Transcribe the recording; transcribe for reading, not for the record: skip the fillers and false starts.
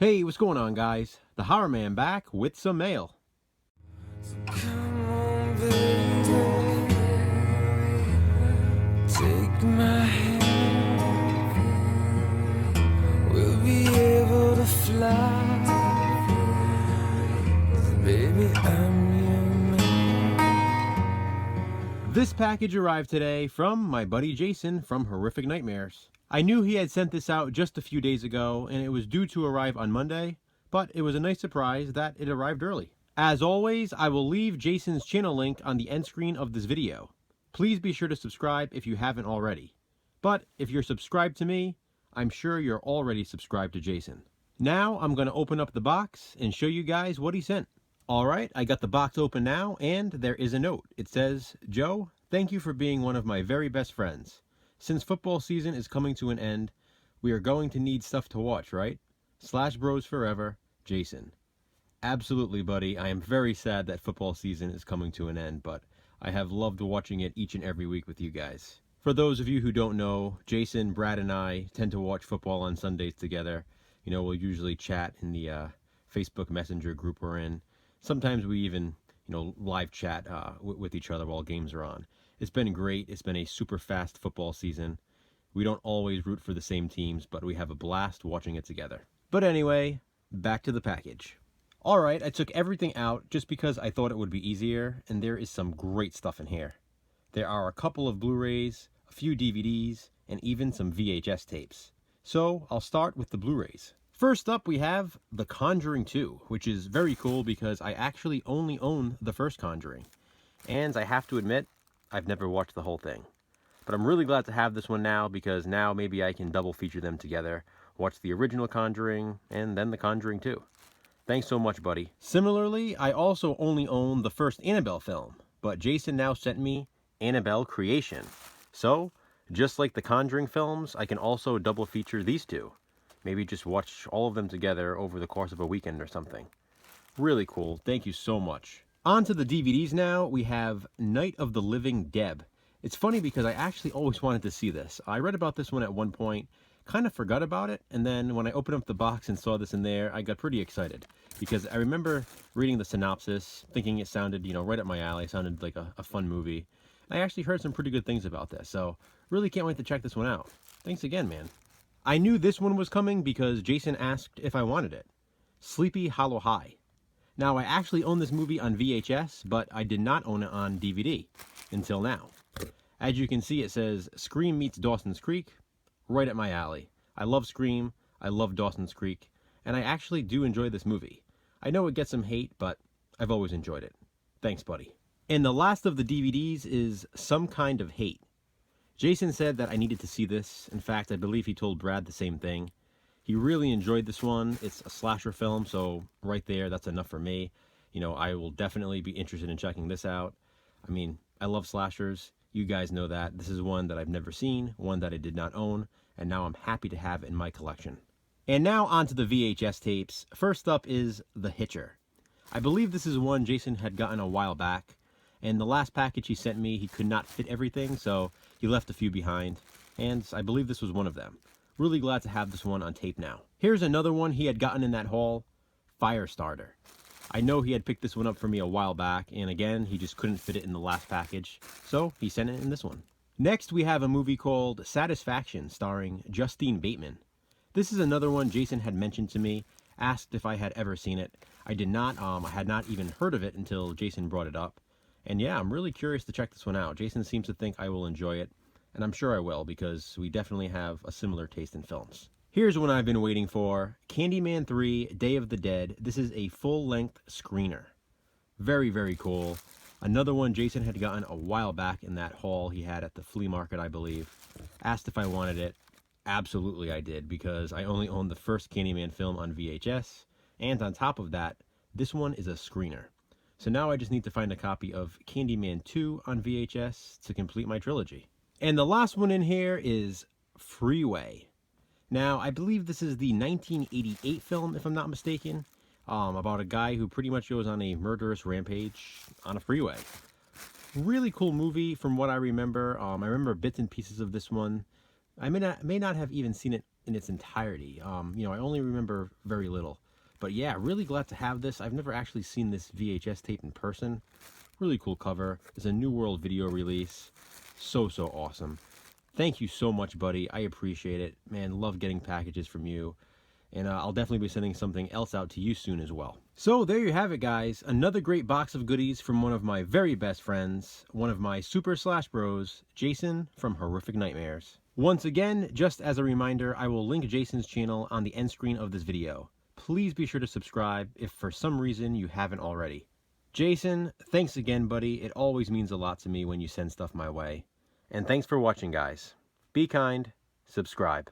Hey, what's going on, guys? The Horror Man back with some mail. So come on, baby, take my hand. We'll be able to fly. Baby, I'm your man. This package arrived today from my buddy Jason from Horrific Nightmares. I knew he had sent this out just a few days ago, and it was due to arrive on Monday, but it was a nice surprise that it arrived early. As always, I will leave Jason's channel link on the end screen of this video. Please be sure to subscribe if you haven't already. But if you're subscribed to me, I'm sure you're already subscribed to Jason. Now I'm going to open up the box and show you guys what he sent. Alright, I got the box open now, and there is a note. It says, "Joe, thank you for being one of my very best friends. Since football season is coming to an end, we are going to need stuff to watch, right? Slash Bros Forever, Jason." Absolutely, buddy. I am very sad that football season is coming to an end, but I have loved watching it each and every week with you guys. For those of you who don't know, Jason, Brad, and I tend to watch football on Sundays together. You know, we'll usually chat in the Facebook Messenger group we're in. Sometimes we even, live chat with each other while games are on. It's been great. It's been a super fast football season. We don't always root for the same teams, but we have a blast watching it together. But anyway, back to the package. Alright, I took everything out just because I thought it would be easier, and there is some great stuff in here. There are a couple of Blu-rays, a few DVDs, and even some VHS tapes. So, I'll start with the Blu-rays. First up, we have The Conjuring 2, which is very cool because I actually only own the first Conjuring. And I have to admit, I've never watched the whole thing. But I'm really glad to have this one now because now maybe I can double feature them together, watch the original Conjuring, and then The Conjuring 2. Thanks so much, buddy. Similarly, I also only own the first Annabelle film, but Jason now sent me Annabelle Creation. So, just like the Conjuring films, I can also double feature these two. Maybe just watch all of them together over the course of a weekend or something. Really cool. Thank you so much. On to the DVDs now. We have Night of the Living Deb. It's funny because I actually always wanted to see this. I read about this one at one point, kind of forgot about it, and then when I opened up the box and saw this in there, I got pretty excited. Because I remember reading the synopsis, thinking it sounded, right up my alley. It sounded like a fun movie. I actually heard some pretty good things about this, so really can't wait to check this one out. Thanks again, man. I knew this one was coming because Jason asked if I wanted it. Sleepy Hollow High. Now, I actually own this movie on VHS, but I did not own it on DVD until now. As you can see, it says Scream meets Dawson's Creek, right at my alley. I love Scream, I love Dawson's Creek, and I actually do enjoy this movie. I know it gets some hate, but I've always enjoyed it. Thanks, buddy. And the last of the DVDs is Some Kind of Hate. Jason said that I needed to see this. In fact, I believe he told Brad the same thing. He really enjoyed this one. It's a slasher film, so right there, that's enough for me. I will definitely be interested in checking this out. I mean, I love slashers. You guys know that. This is one that I've never seen, one that I did not own, and now I'm happy to have in my collection. And now on to the VHS tapes. First up is The Hitcher. I believe this is one Jason had gotten a while back, and the last package he sent me, he could not fit everything, so he left a few behind, and I believe this was one of them. Really glad to have this one on tape now. Here's another one he had gotten in that haul, Firestarter. I know he had picked this one up for me a while back, and again, he just couldn't fit it in the last package, so he sent it in this one. Next, we have a movie called Satisfaction, starring Justine Bateman. This is another one Jason had mentioned to me, asked if I had ever seen it. I did not. I had not even heard of it until Jason brought it up. And yeah, I'm really curious to check this one out. Jason seems to think I will enjoy it, and I'm sure I will because we definitely have a similar taste in films. Here's one I've been waiting for, Candyman 3, Day of the Dead. This is a full-length screener. Very, very cool. Another one Jason had gotten a while back in that haul he had at the flea market, I believe. Asked if I wanted it. Absolutely I did, because I only owned the first Candyman film on VHS, and on top of that, this one is a screener. So now I just need to find a copy of Candyman 2 on VHS to complete my trilogy. And the last one in here is Freeway. Now, I believe this is the 1988 film, if I'm not mistaken, about a guy who pretty much goes on a murderous rampage on a freeway. Really cool movie from what I remember. I remember bits and pieces of this one. I may not have even seen it in its entirety. You know, I only remember very little. But yeah, really glad to have this. I've never actually seen this VHS tape in person. Really cool cover. It's a New World video release. So awesome. Thank you so much, buddy. I appreciate it. Man, love getting packages from you. And I'll definitely be sending something else out to you soon as well. So there you have it, guys. Another great box of goodies from one of my very best friends, one of my super slash bros, Jason from Horrific Nightmares. Once again, just as a reminder, I will link Jason's channel on the end screen of this video. Please be sure to subscribe if for some reason you haven't already. Jason, thanks again, buddy. It always means a lot to me when you send stuff my way. And thanks for watching, guys. Be kind, subscribe.